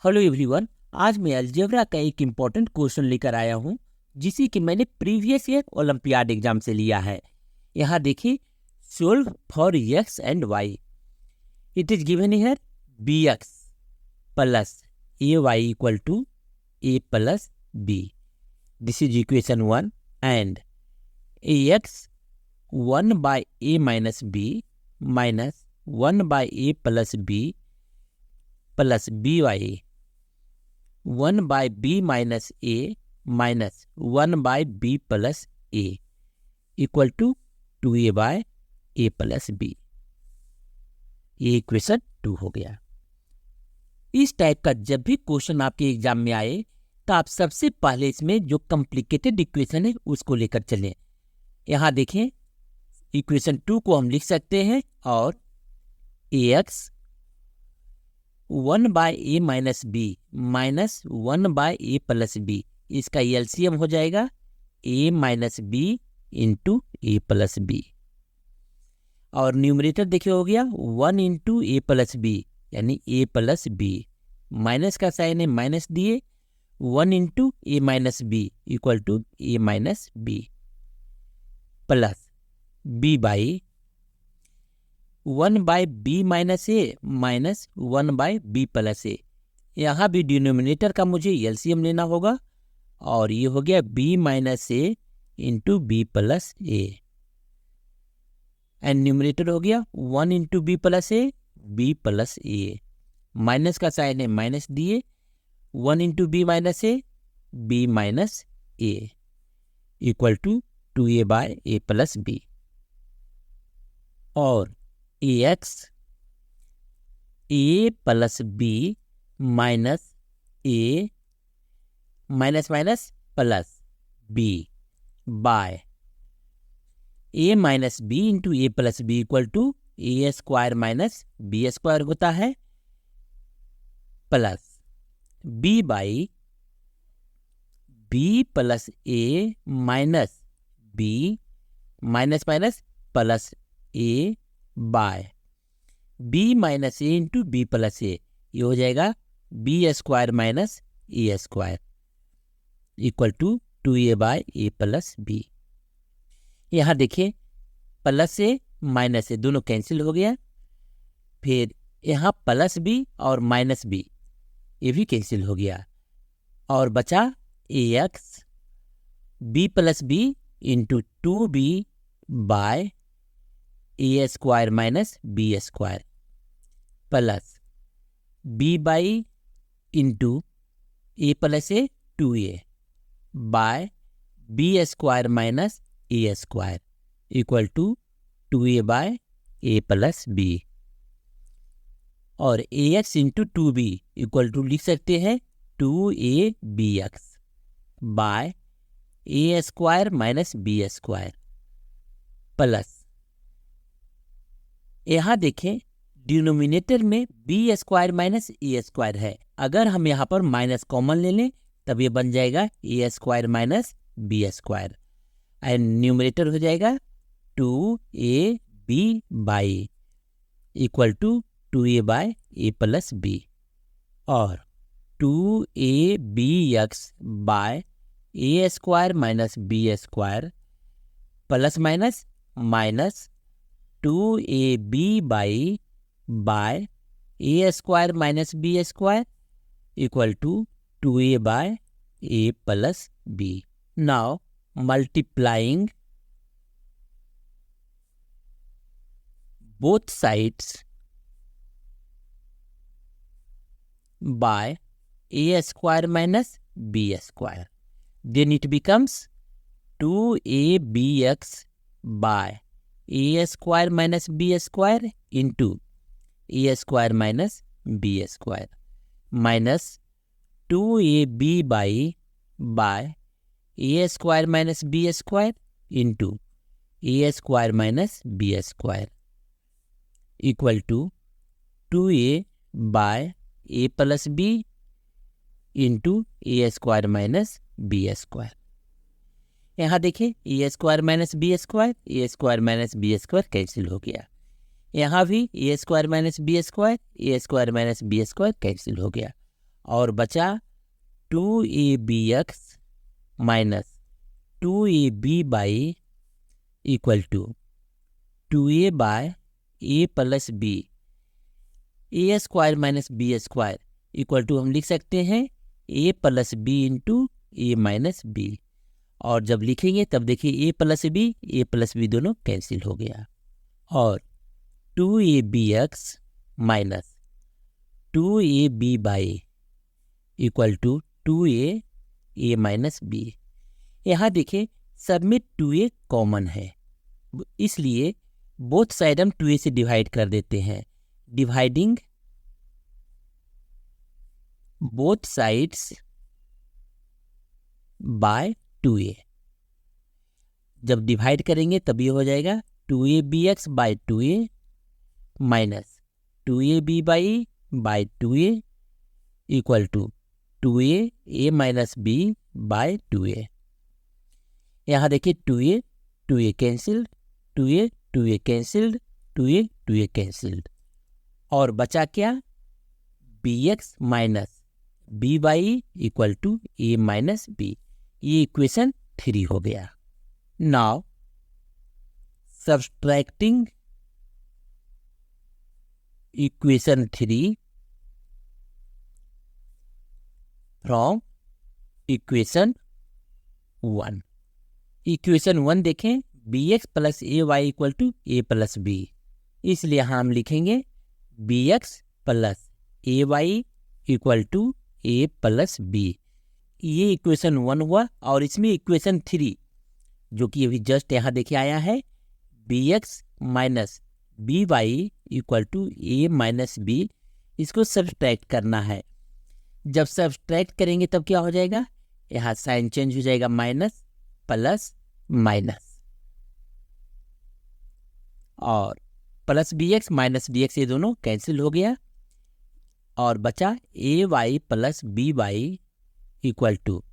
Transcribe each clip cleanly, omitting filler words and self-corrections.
Hello everyone, आज मैं algebra का एक इम्पॉर्टेंट क्वेश्चन लेकर आया हूँ जिसे कि मैंने प्रीवियस ईयर ओलंपियाड एग्जाम से लिया है। यहाँ देखिए, solve for x and y. It is given here b x plus a y equal to A plus b. This is equation 1 and a x 1 by a minus b minus 1 by A plus B plus B y 1 by b minus A minus 1 by b plus a equal to 2a by A plus b. ये equation 2 हो गया। इस type का जब भी question आपके exam में आए तो आप सबसे पहले इसमें जो कॉम्प्लिकेटेड इक्वेशन है उसको लेकर चलें। यहाँ देखें, इक्वेशन 2 को हम लिख सकते हैं और ax 1 by a minus b minus 1 by A plus b, इसका एलसीएम हो जाएगा a minus B into A plus B. और न्यूमरेटर देखिए हो गया 1 इंटू ए प्लस बी यानी ए प्लस बी, माइनस का साइन है माइनस दिए 1 into A minus b equal to A minus b plus B by 1 by b minus A minus 1 by b plus a. यहाँ भी denominator का मुझे LCM लेना होगा और ये हो गया b minus a into b plus a and numerator हो गया 1 into b plus a b plus A, minus का साइन है माइनस दिए 1 into b minus a b minus a equal to 2a by A plus B. और ax a plus B minus A minus minus plus b by a minus B into A plus b equal to A square minus B square होता है plus B by b plus A minus b minus minus plus a by b minus a into b plus a, ये हो जाएगा b square minus A square equal to 2a by A plus b. यहाँ देखिए plus ए minus ए दोनों cancel हो गया, फिर यहाँ प्लस बी और माइनस बी ये भी कैंसिल हो गया और बचा A X B plus B into 2b by A square minus B square plus B by into A plus A 2a by B square minus A square equal to 2a by A plus B. और A X into 2b equal to लिख सकते हैं 2abx by A square minus B square plus यहाँ देखें denominator में B square minus ए square है, अगर हम यहाँ पर माइनस कॉमन ले लें तब ये बन जाएगा A square minus B square and numerator हो जाएगा 2ab by equal to 2a by A plus B और 2abx by A square minus B square plus minus minus 2ab by A square minus B square equal to 2a by A plus B. Now multiplying both sides by a square minus b square, then it becomes 2abx by a square minus b square into a square minus b square minus 2ab by a square minus b square into a square minus b square equal to 2a by a plus b into a square minus b square। यहाँ देखिए A square minus B square cancel हो गया, यहाँ भी A square minus B square cancel हो गया और बचा 2abx minus 2ab by equal to 2a by A plus B, A square minus B square equal to हम लिख सकते हैं A plus B into A minus B. और जब लिखेंगे तब देखिए ए प्लस बी दोनों कैंसिल हो गया, और 2abx minus 2ab by equal to 2a minus b. यहाँ देखिए सब में 2a कॉमन है, इसलिए बोथ साइड हम 2a से डिवाइड कर देते हैं। Dividing both sides by 2a, जब डिवाइड करेंगे तब ये हो जाएगा 2abx by 2a minus 2ab by 2a equal to 2a minus b by 2a। यहाँ देखिए 2a cancelled, 2a cancelled, 2a cancelled, और बचा क्या bx minus b by equal to a minus b। ये इक्वेशन 3 हो गया। Now subtracting equation 3 from equation 1। Equation 1 देखें, bx plus a y equal to A plus b, इसलिए यहाँ हम लिखेंगे bx plus a y equal to A plus b. ये equation 1 हुआ, और इसमें इक्वेशन 3 जो कि अभी जस्ट यहाँ देखिए आया है, bx minus b Y equal to A minus b, इसको सब्सट्रैक्ट करना है। जब सब्सट्रैक्ट करेंगे तब क्या हो जाएगा, यहाँ साइन चेंज हो जाएगा, माइनस प्लस माइनस, और प्लस bx माइनस dx ये दोनों कैंसिल हो गया, और बचा A Y plus B Y equal to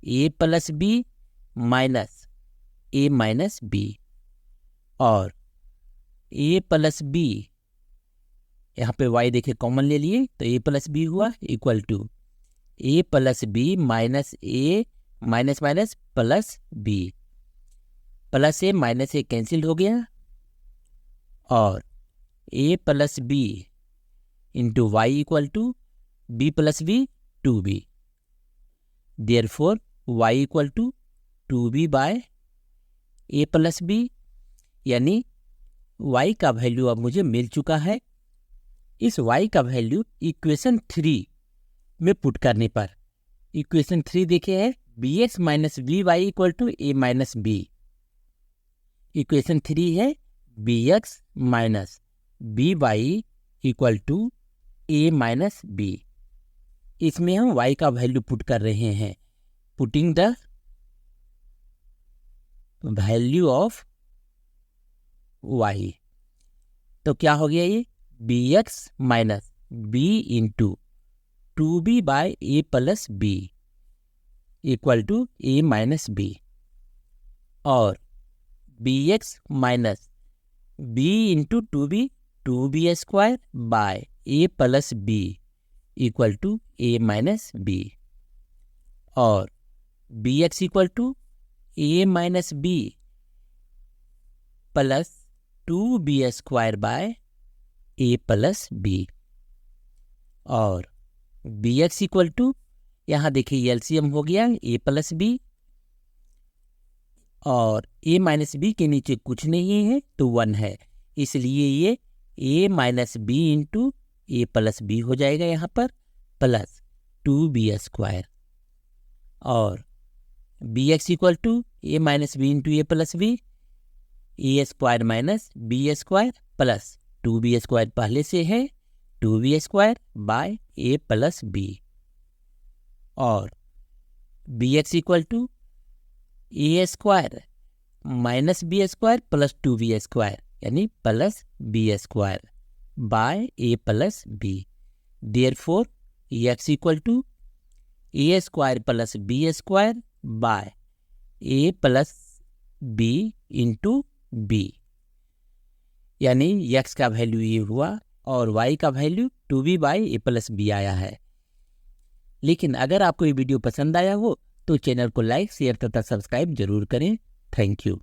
A plus B minus A minus B, और ए प्लस बी यहाँ पे y देखिए कॉमन ले लिए तो ए प्लस बी हुआ equal to A plus B minus A minus minus plus B, plus A minus A cancel हो गया, और A plus B into Y equal to B plus B 2b। Therefore y equal to 2b by A plus B, यानी y का value अब मुझे मिल चुका है। इस y का वैल्यू इक्वेशन 3 में पुट करने पर, इक्वेशन 3 देखे है bx minus b Y equal to A minus b. Equation 3 है bx minus b Y equal to A minus b. इसमें हम y का वैल्यू पुट कर रहे हैं, putting the value of y। तो क्या हो गया ये bx minus B into 2b by A plus b equal to A minus B, और bx minus b into 2b square by A plus b equal to A minus B, और bx equal to A minus b plus 2b square by A plus B, और bx equal to यहाँ देखिए LCM हो गया ए plus B, और ए minus B के नीचे कुछ नहीं है तो 1 है, इसलिए ये A minus B into A plus B हो जाएगा यहाँ पर, प्लस 2b स्क्वायर, और bx equal to A minus B into A plus B, A square minus B square plus 2b square पहले से है 2b square by A plus B, और bx equal to A square minus B square plus 2b square यानी plus B square by A plus B. Therefore x equal to A square plus B square by A plus B into b, यानी x का value ये हुआ और y का value 2b by a plus b आया है। लेकिन अगर आपको ये वीडियो पसंद आया हो तो चैनल को लाइक, शेयर तथा सब्सक्राइब जरूर करें। Thank you.